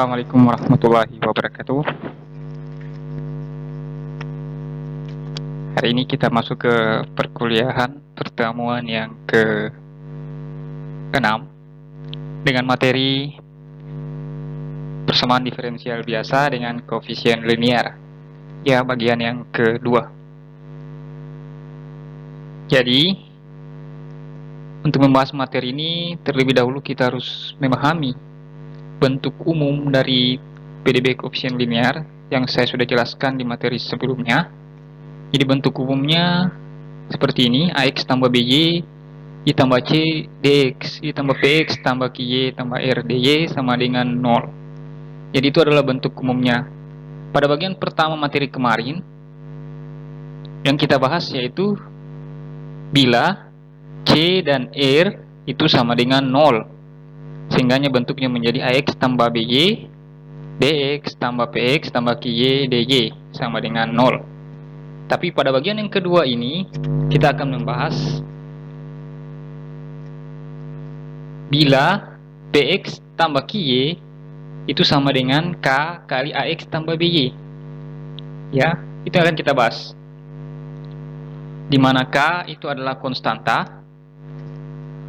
Assalamualaikum warahmatullahi wabarakatuh. Hari ini kita masuk ke perkuliahan pertemuan yang ke-6 dengan materi persamaan diferensial biasa dengan koefisien linear. Ya, bagian yang kedua. Jadi, untuk membahas materi ini, terlebih dahulu kita harus memahami bentuk umum dari PDB koefisien linear yang saya sudah jelaskan di materi sebelumnya. Jadi bentuk umumnya seperti ini, AX tambah BY, I tambah C, DX, I tambah PX, tambah QY, tambah R, DY sama dengan 0. Jadi itu adalah bentuk umumnya. Pada bagian pertama materi kemarin, yang kita bahas yaitu bila C dan R itu sama dengan 0. Sehingga bentuknya menjadi AX tambah BY, DX tambah PX tambah QY, DY sama dengan 0. Tapi pada bagian yang kedua ini, kita akan membahas bila PX tambah QY itu sama dengan K kali AX tambah BY. Ya, itu akan kita bahas. Di mana K itu adalah konstanta,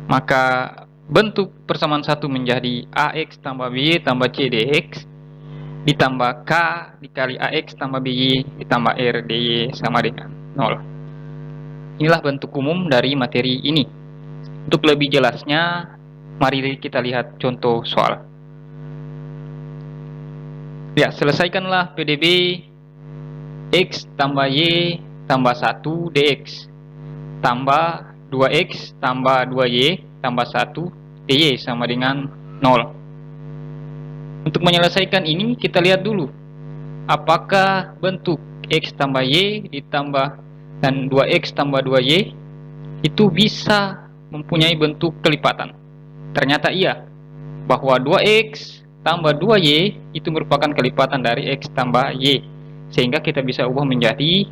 maka bentuk persamaan satu menjadi AX tambah BY tambah C dx ditambah K dikali AX tambah BY ditambah R dy sama dengan 0. Inilah bentuk umum dari materi ini. Untuk lebih jelasnya, mari kita lihat contoh soal. Ya, selesaikanlah PDB X tambah Y tambah 1 dx tambah 2X tambah 2Y tambah 1 dy sama dengan 0. Untuk menyelesaikan ini, kita lihat dulu apakah bentuk X tambah Y ditambah dan 2X tambah 2Y itu bisa mempunyai bentuk kelipatan. Ternyata iya, bahwa 2X tambah 2Y itu merupakan kelipatan dari X tambah Y, sehingga kita bisa ubah menjadi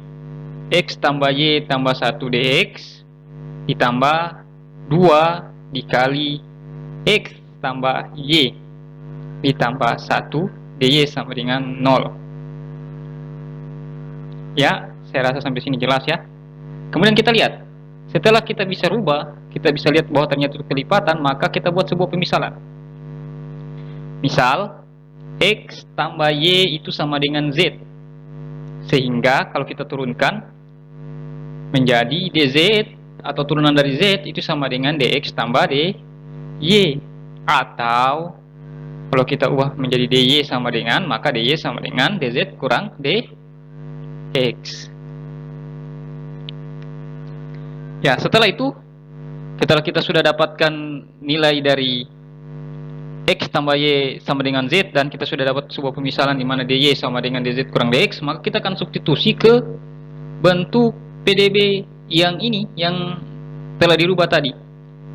X tambah Y tambah 1 dx ditambah 2 dikali X tambah Y ditambah 1 dy sama dengan 0. Ya, saya rasa sampai sini jelas ya. Kemudian kita lihat, setelah kita bisa rubah, kita bisa lihat bahwa ternyata itu kelipatan, maka kita buat sebuah pemisalan. Misal, X tambah Y itu sama dengan Z. Sehingga kalau kita turunkan menjadi dz atau turunan dari Z itu sama dengan dx tambah dy. Atau kalau kita ubah menjadi dy sama dengan, maka dy sama dengan dz kurang dx. Ya, setelah itu, setelah kita sudah dapatkan nilai dari X tambah Y sama dengan Z, dan kita sudah dapat sebuah pemisalan di mana dy sama dengan dz kurang dx, maka kita akan substitusi ke bentuk PDB yang ini, yang telah dirubah tadi.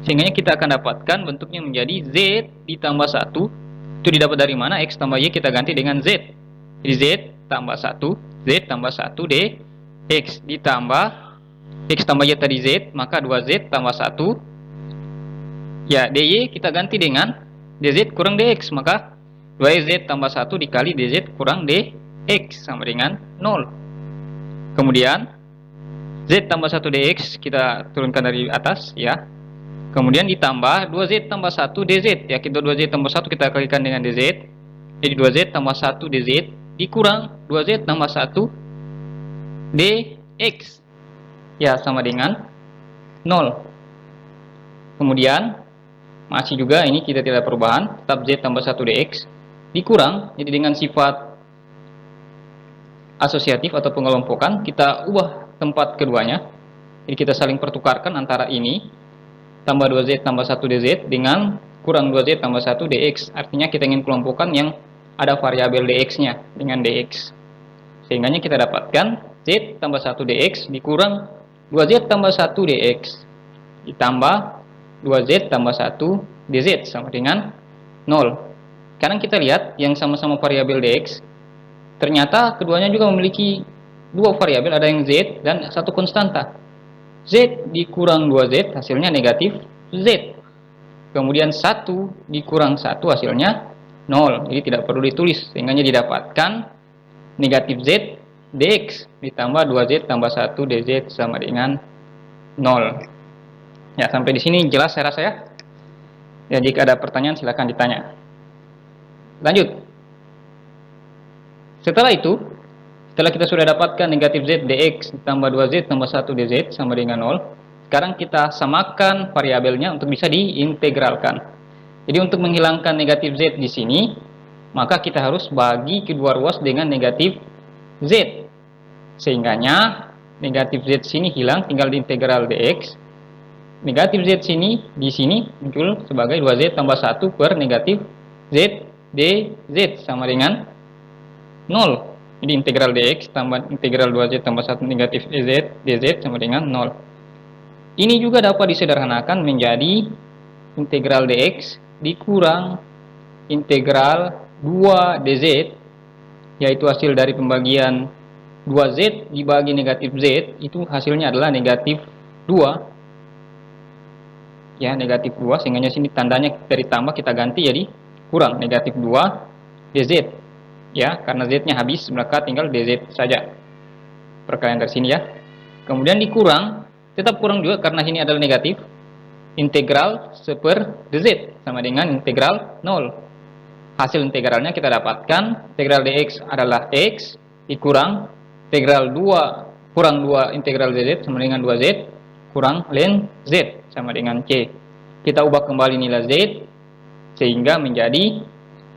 Sehingga kita akan dapatkan bentuknya menjadi Z ditambah 1. Itu didapat dari mana? X tambah Y kita ganti dengan Z. Jadi Z tambah 1, Z tambah 1 dx ditambah X tambah Y tadi Z, maka 2Z tambah 1. Ya, dy kita ganti dengan dz kurang dx, maka 2z tambah 1 dikali dz kurang dx sama dengan 0. Kemudian Z tambah 1 dx kita turunkan dari atas ya. Kemudian ditambah 2z tambah 1 dz. Ya, kita 2z tambah 1 kita kalikan dengan dz. Jadi 2z tambah 1 dz dikurang 2z tambah 1 dx. Ya, sama dengan 0. Kemudian masih juga ini kita tidak perubahan, tetap z tambah 1 dx dikurang, jadi dengan sifat asosiatif atau pengelompokan kita ubah tempat keduanya. Jadi kita saling pertukarkan antara ini tambah 2z tambah 1 dz dengan kurang 2z tambah 1 dx. Artinya kita ingin kelompokkan yang ada variabel dx nya dengan dx. Sehingga kita dapatkan z tambah 1 dx dikurang 2z tambah 1 dx ditambah 2z tambah 1 dz sama dengan 0. Sekarang kita lihat yang sama-sama variabel dx, ternyata keduanya juga memiliki dua variabel, ada yang z dan satu konstanta. Z dikurang 2z hasilnya negatif z. Kemudian 1 dikurang 1 hasilnya 0. Jadi tidak perlu ditulis, sehingga didapatkan negatif Z dx ditambah 2Z tambah 1 dz sama dengan 0. Ya, sampai di sini jelas saya rasa ya. Ya, jika ada pertanyaan silakan ditanya. Lanjut. Setelah itu, setelah kita sudah dapatkan negatif Z dx ditambah 2Z tambah 1 dz sama dengan 0, sekarang kita samakan variabelnya untuk bisa diintegralkan. Jadi untuk menghilangkan negatif Z di sini, maka kita harus bagi kedua ruas dengan negatif Z. Sehingganya negatif Z sini hilang, tinggal diintegral dx. Negatif Z sini di sini muncul sebagai 2Z tambah 1 per negatif Z dz sama dengan 0. Jadi integral dx tambah integral 2Z tambah 1 negatif dz sama dengan 0. Ini juga dapat disederhanakan menjadi integral dx dikurang integral 2 dz, yaitu hasil dari pembagian 2Z dibagi negatif Z, itu hasilnya adalah negatif 2. Ya, negatif 2, sehingga sini tandanya dari tambah kita ganti jadi kurang negatif 2 dz. Ya, karena Z-nya habis, maka tinggal dz saja. Perkalian dari sini ya. Kemudian dikurang, tetap kurang juga karena sini adalah negatif. Integral 1 per dz sama dengan integral 0. Hasil integralnya kita dapatkan integral dx adalah x dikurang integral 2 kurang 2 integral dz sama dengan 2z kurang ln z sama dengan c. Kita ubah kembali nilai z sehingga menjadi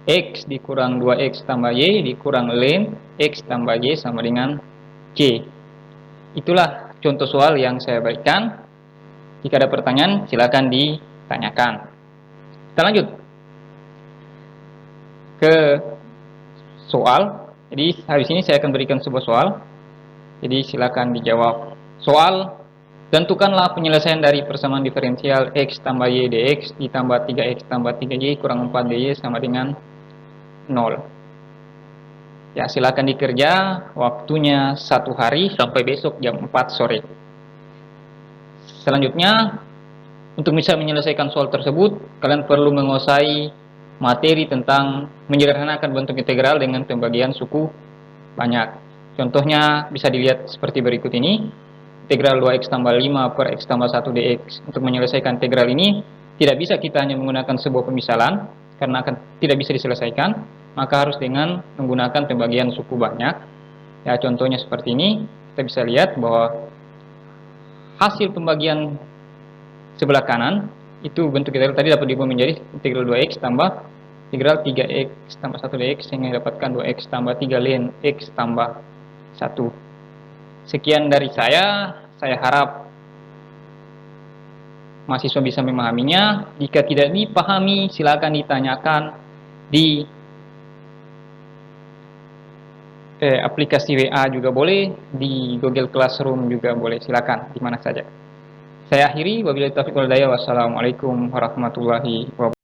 x dikurang 2x tambah y dikurang ln x tambah y sama dengan c. Itulah contoh soal yang saya berikan. Jika ada pertanyaan silakan ditanyakan. Kita lanjut ke soal. Jadi habis ini saya akan berikan sebuah soal. Jadi silakan dijawab. Soal, tentukanlah penyelesaian dari persamaan diferensial x tambah y dx ditambah 3x tambah 3y kurang 4 dy sama dengan 0. Ya, silakan dikerja. Waktunya 1 hari sampai besok jam 4 sore. Selanjutnya, untuk bisa menyelesaikan soal tersebut, kalian perlu menguasai materi tentang menyederhanakan bentuk integral dengan pembagian suku banyak. Contohnya bisa dilihat seperti berikut ini. Integral 2x tambah 5 per x tambah 1 dx. Untuk menyelesaikan integral ini, tidak bisa kita hanya menggunakan sebuah pemisalan, karena akan tidak bisa diselesaikan, maka harus dengan menggunakan pembagian suku banyak. Ya, contohnya seperti ini, kita bisa lihat bahwa hasil pembagian sebelah kanan, itu bentuk integral tadi dapat diubah menjadi integral 2x tambah integral 3x tambah 1 dx, sehingga dapatkan 2x tambah 3 ln x tambah 1. Sekian dari saya harap mahasiswa bisa memahaminya. Jika tidak dipahami, silakan ditanyakan di aplikasi WA juga boleh, di Google Classroom juga boleh, silakan, di mana saja. Saya akhiri, wabillahi taufiq wal hidayah, wassalamualaikum warahmatullahi wabarakatuh.